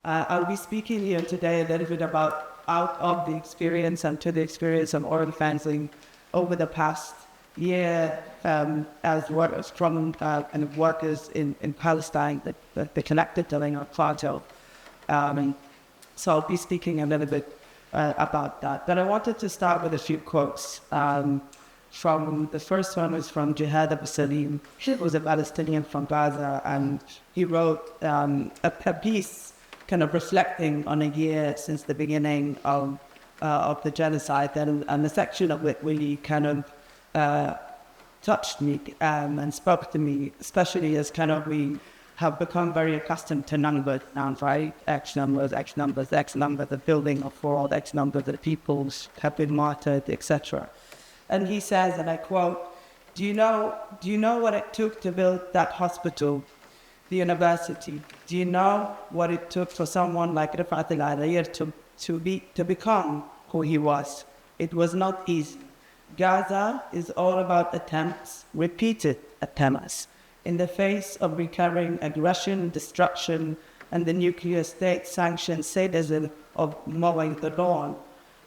I'll be speaking here today a little bit about out of the experience and to the experience of oil fencing over the past year as workers from and workers in Palestine, the collective telling of Plateau. So I'll be speaking a little bit about that. But I wanted to start with a few quotes. From the first one was from Jihad Abu Salim. He was a Palestinian from Gaza, and he wrote a piece kind of reflecting on a year since the beginning of the genocide, and the section of it really kind of touched me and spoke to me, especially as kind of we have become very accustomed to numbers now, right? X numbers, the building of world, X numbers of peoples have been martyred, etc. And he says, and I quote, do you know what it took to build that hospital, the university? Do you know what it took for someone like Riya to become who he was? It was not easy. Gaza is all about attempts, repeated attempts, in the face of recurring aggression, destruction, and the nuclear state-sanctioned sadism of mowing the lawn.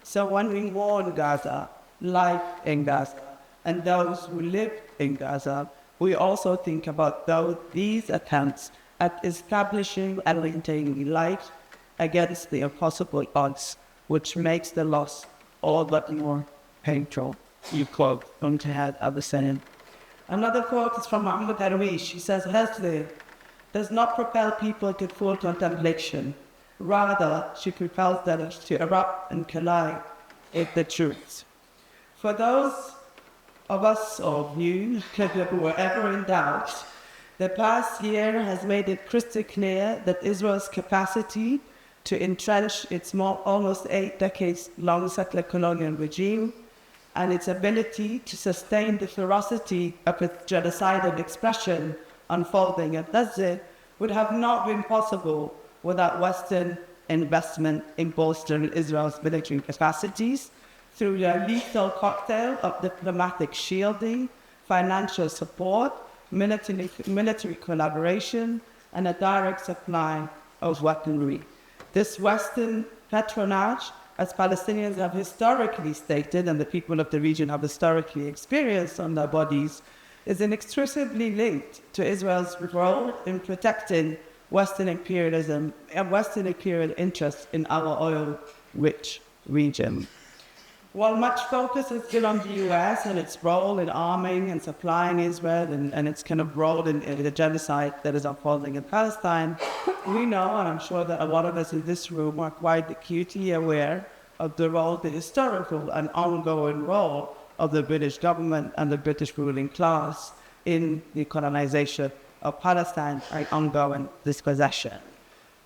So when we mourn Gaza, life in Gaza, and those who live in Gaza, we also think about these attempts at establishing and maintaining life against the impossible odds, which makes the loss all but more painful. You quote from Jihad Abu Salim. Another quote is from Muhammad Darwish. She says, "Hesle does not propel people to full contemplation. Rather, she propels them to erupt and collide with the truth." For those of us or you who are ever in doubt, the past year has made it crystal clear that Israel's capacity to entrench its almost 8 decades-long settler colonial regime and its ability to sustain the ferocity of its genocidal expression unfolding at Gaza would have not been possible without Western investment in bolstering Israel's military capacities through the lethal cocktail of diplomatic shielding, financial support, military collaboration, and a direct supply of weaponry. This Western patronage, as Palestinians have historically stated and the people of the region have historically experienced on their bodies, is inextricably linked to Israel's role in protecting Western imperialism and Western imperial interests in our oil-rich region. While much focus is still on the US and its role in arming and supplying Israel and its kind of role in the genocide that is unfolding in Palestine, we know, and I'm sure that a lot of us in this room are quite acutely aware of the role, the historical and ongoing role of the British government and the British ruling class in the colonization of Palestine and ongoing dispossession.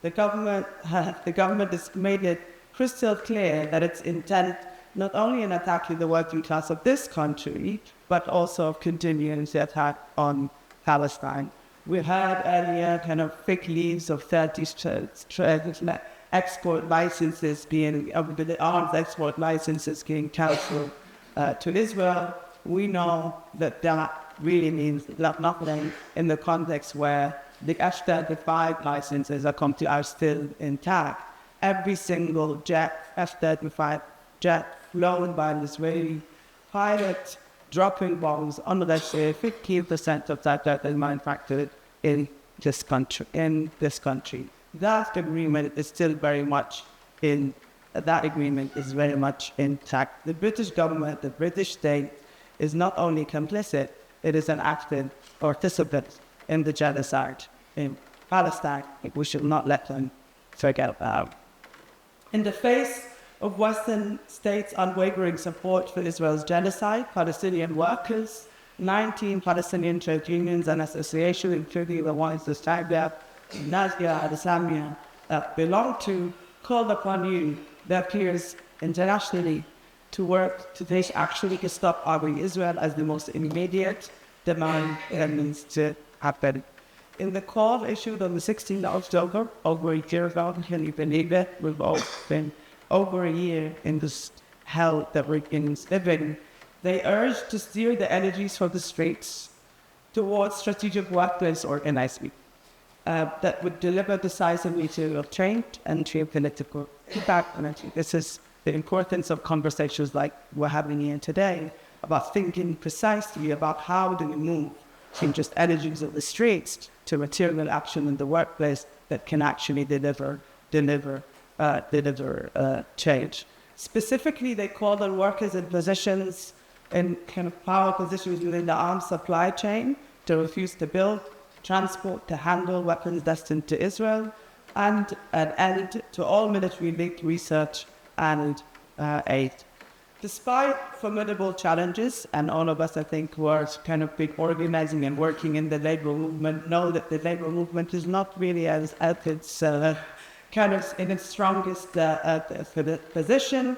The government has made it crystal clear that its intent not only in attacking the working class of this country, but also of continuing the attack on Palestine. We heard earlier kind of fake leaves of 30 export licenses the arms export licenses being cancelled to Israel. We know that really means nothing in the context where the F-35 licenses are still intact. Every single F-35 jet flown by an Israeli pilot dropping bombs on, let's say, 15% of that is manufactured in this country. That agreement is still very much intact. The British government, the British state, is not only complicit, it is an active participant in the genocide in Palestine. We should not let them forget that. In the face of Western states' unwavering support for Israel's genocide, Palestinian Workers, 19 Palestinian trade unions and associations, including the ones that Sanah, Nadia, and Samia belong to, called upon you, their peers internationally, to work to take action to stop arming Israel as the most immediate demand that needs to happen. In the call issued on the 16th of October, over a year ago, can you believe it? We've all been over a year in this hell that we're living. They urged to steer the energies from the streets towards strategic workplace organizing, that would deliver decisive material change and change political impact. And I think this is the importance of conversations like we're having here today, about thinking precisely about how do we move from just energies of the streets to material action in the workplace that can actually deliver change. Specifically, they call on workers in positions, in kind of power positions within the arms supply chain, to refuse to build, transport, to handle weapons destined to Israel, and an end to all military-linked research and aid. Despite formidable challenges, and all of us, I think, who are kind of big organizing and working in the labor movement, know that the labor movement is not really at its kind of in its strongest position.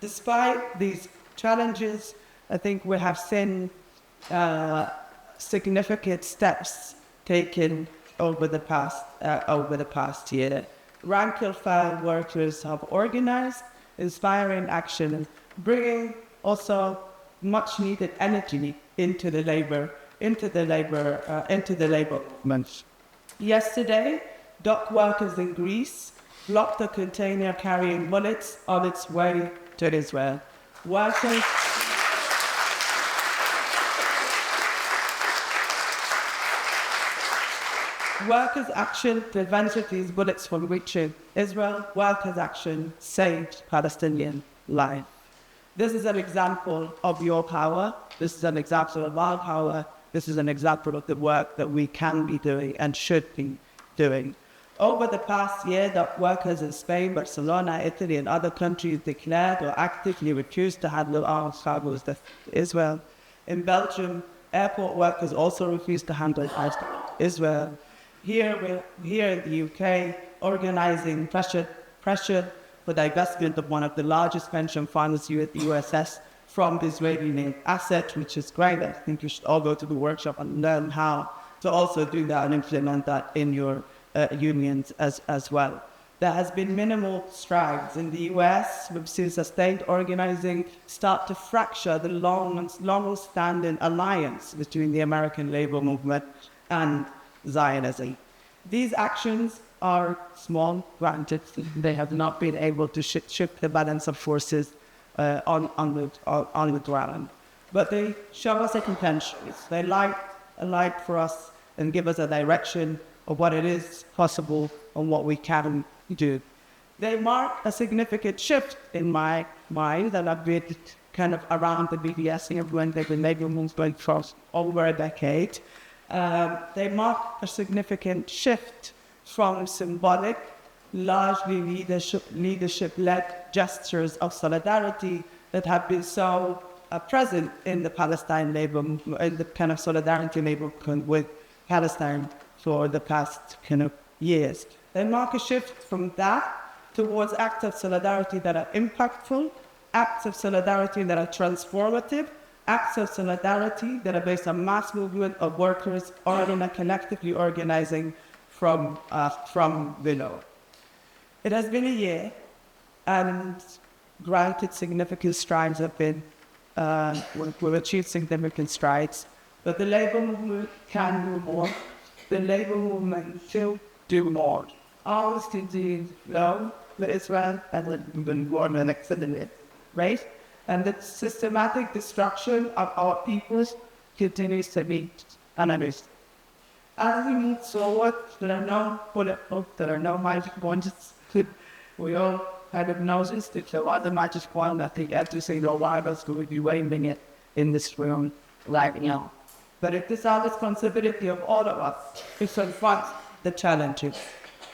Despite these challenges, I think we have seen significant steps taken over the past year. Rank-and-file workers have organized, inspiring action, bringing also much needed energy into the labor movement. Yesterday, dock workers in Greece blocked a container carrying bullets on its way to Israel. Workers' action prevented these bullets from reaching Israel. Workers' action saved Palestinian life. This is an example of your power. This is an example of our power. This is an example of the work that we can be doing and should be doing. Over the past year, that workers in Spain, Barcelona, Italy, and other countries declared or actively refused to handle arms cargoes to Israel. In Belgium, airport workers also refused to handle arms to Israel. Here in the UK, organizing pressure for the divestment of one of the largest pension funds, the USS, from the Israeli asset, which is great. I think you should all go to the workshop and learn how to also do that and implement that in your unions as well. There has been minimal strides in the US. We've seen sustained organizing start to fracture the long-standing alliance between the American labor movement and Zionism. These actions are small, granted. They have not been able to shift the balance of forces on the ground. But they show us a potential. They light a light for us and give us a direction of what it is possible and what we can do. They mark a significant shift in my mind, and I've been kind of around the BDS movement, the labor movement for over a decade. They mark a significant shift from symbolic, largely leadership-led gestures of solidarity that have been so present in the Palestine labor movement, in the kind of solidarity labor movement with Palestine for the past kind of years. They mark a shift from that towards acts of solidarity that are impactful, acts of solidarity that are transformative, acts of solidarity that are based on mass movement of workers collectively organizing from below. It has been a year, and granted significant strides have been, we've achieved significant strides, but the labor movement can do more. The labor movement should do more. Ours to do no, but Israel hasn't been born an accident, right? And the systematic destruction of our peoples continues to be ununderstood. As we move forward, there are no bullet holes, there are no magic points. We all kind of know this, that there was a magic point. I think every single one of us will be waving it in this room right now. But it is our responsibility of all of us to confront the challenges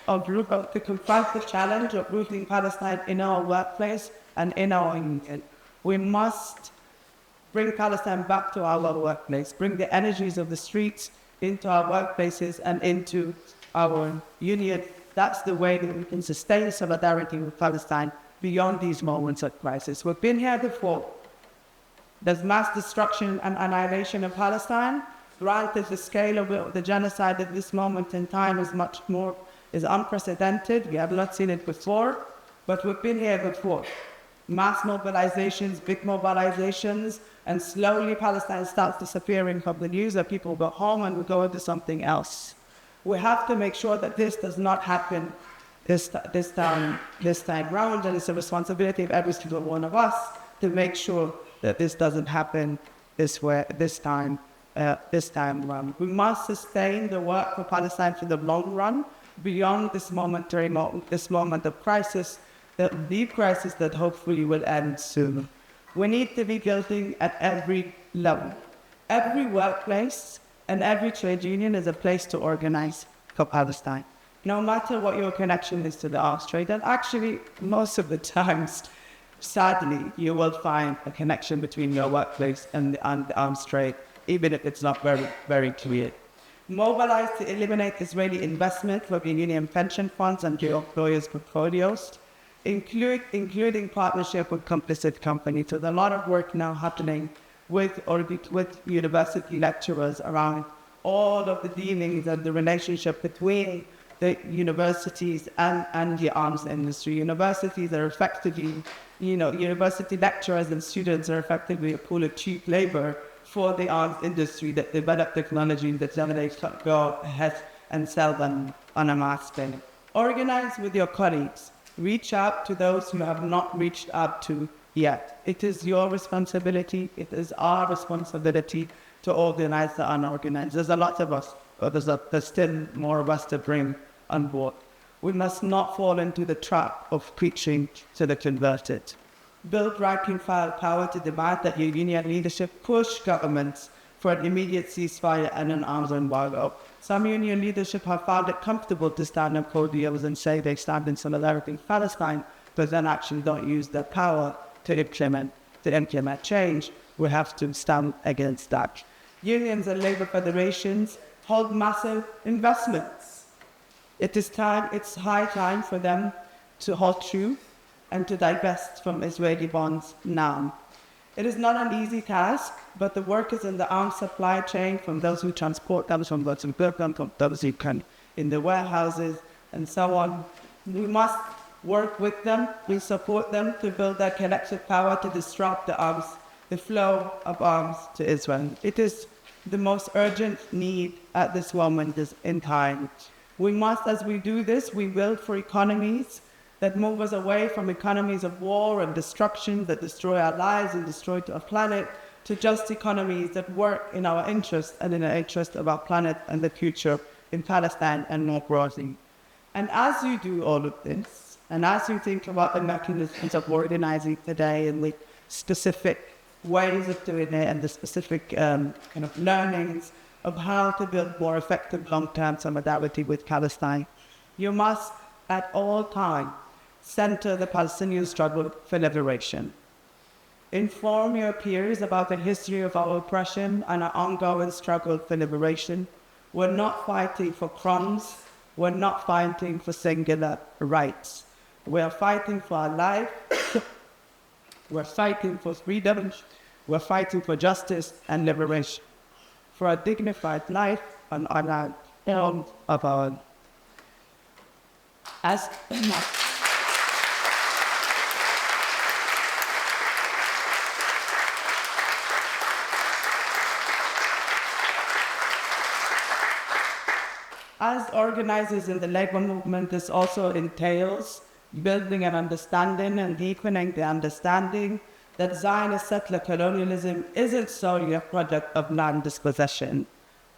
of the challenge of rooting Palestine in our workplace and in our union. We must bring Palestine back to our workplace, bring the energies of the streets into our workplaces and into our union. That's the way that we can sustain solidarity with Palestine beyond these moments of crisis. We've been here before. There's mass destruction and annihilation of Palestine. Granted, the scale of the genocide at this moment in time is unprecedented. We have not seen it before, but we've been here before. Mass mobilizations, big mobilizations, and slowly Palestine starts disappearing from the news, that people go home and we go into something else. We have to make sure that this does not happen this time round, and it's a responsibility of every single one of us to make sure that this doesn't happen this time around. We must sustain the work for Palestine for the long run, beyond this moment of crisis, the deep crisis that hopefully will end soon. We need to be building at every level. Every workplace and every trade union is a place to organize for Palestine. No matter what your connection is to the arms trade, and actually most of the times, sadly, you will find a connection between your workplace and the arms trade, even if it's not very, very clear. Mobilize to eliminate Israeli investment from the union pension funds and your employers' portfolios, including partnership with complicit companies. So there's a lot of work now happening with university lecturers around all of the dealings and the relationship between the universities and the arms industry. Universities are effectively, university lecturers and students are effectively a pool of cheap labor for the arms industry that develop technology that then they go ahead and sell them on a mass scale. Organize with your colleagues. Reach out to those who have not reached out to yet. It is your responsibility. It is our responsibility to organize the unorganized. There's a lot of us, but there's still more of us to bring on board. We must not fall into the trap of preaching to the converted. Build rank and file power to demand that your union leadership push governments for an immediate ceasefire and an arms embargo. Some union leadership have found it comfortable to stand on podiums and say they stand in solidarity with Palestine, but then actually don't use their power to implement change. We have to stand against that. Unions and labor federations hold massive investments. It's high time for them to hold true and to divest from Israeli bonds now. It is not an easy task, but the workers in the arms supply chain, from those who transport them, from those who build them, from those who can in the warehouses and so on, we must work with them. We support them to build their collective power to disrupt the flow of arms to Israel. It is the most urgent need at this moment in time. We must, as we do this, we build for economies that move us away from economies of war and destruction that destroy our lives and destroy our planet, to just economies that work in our interest and in the interest of our planet and the future in Palestine and more broadly. And as you do all of this, and as you think about the mechanisms of organizing today and the specific ways of doing it and the specific kind of learnings of how to build more effective long-term solidarity with Palestine, you must at all times center the Palestinian struggle for liberation. Inform your peers about the history of our oppression and our ongoing struggle for liberation. We're not fighting for crumbs. We're not fighting for singular rights. We're fighting for our life. We're fighting for freedom. We're fighting for justice and liberation, for a dignified life and on our own of our own. As organizers in the labor movement, this also entails building an understanding and deepening the understanding that Zionist settler colonialism isn't solely a product of land dispossession.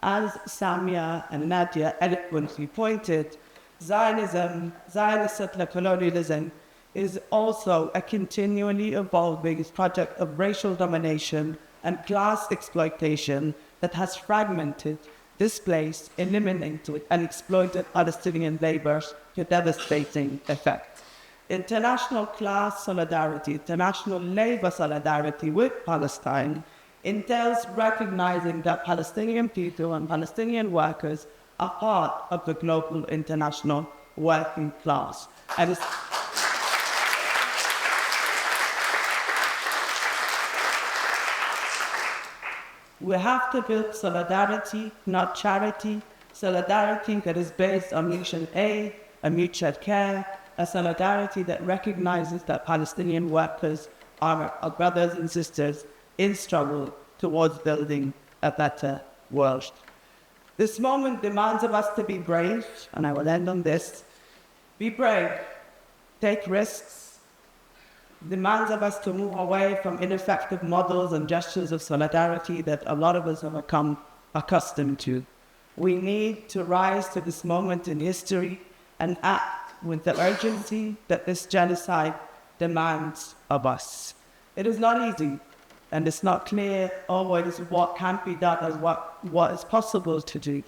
As Samia and Nadia eloquently pointed, Zionist settler colonialism is also a continually evolving project of racial domination and class exploitation that has fragmented, displaced, eliminated, and exploited Palestinian labor to devastating effect. International class solidarity, international labor solidarity with Palestine entails recognizing that Palestinian people and Palestinian workers are part of the global international working class. And we have to build solidarity, not charity, solidarity that is based on mutual aid and mutual care, a solidarity that recognizes that Palestinian workers are our brothers and sisters in struggle towards building a better world. This moment demands of us to be brave, and I will end on this. Be brave, take risks, demands of us to move away from ineffective models and gestures of solidarity that a lot of us have become accustomed to. We need to rise to this moment in history and act with the urgency that this genocide demands of us. It is not easy, and it's not clear always what can be done and what is possible to do.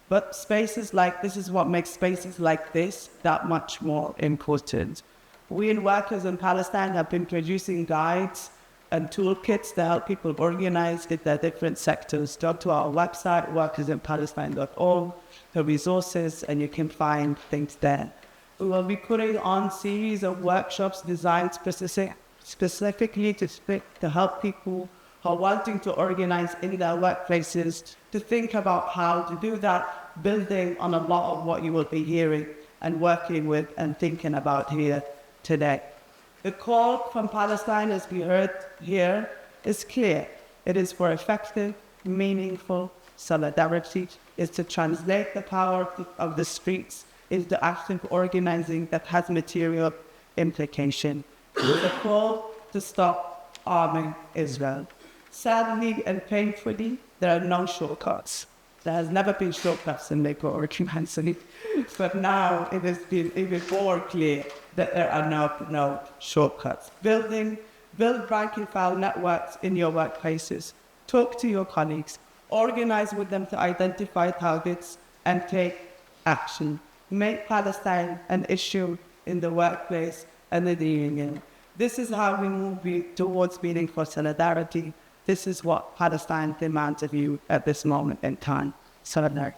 But spaces like this is what makes spaces like this that much more important. We in Workers in Palestine have been producing guides and toolkits to help people organize in their different sectors. Go to our website, workersinpalestine.org, the resources, and you can find things there. We will be putting on series of workshops designed specifically to help people who are wanting to organize in their workplaces to think about how to do that, building on a lot of what you will be hearing and working with and thinking about here today. The call from Palestine, as we heard here, is clear. It is for effective, meaningful solidarity. It's to translate the power of the streets into active organizing that has material implication. It's a call to stop arming Israel. Sadly and painfully, there are no shortcuts. There has never been shortcuts in labor organizing, but now it has been even more clear that there are no shortcuts. Build rank and file networks in your workplaces. Talk to your colleagues. Organize with them to identify targets and take action. Make Palestine an issue in the workplace and in the union. This is how we move towards meaningful solidarity. This is what Palestine demands of you at this moment in time. Solidarity.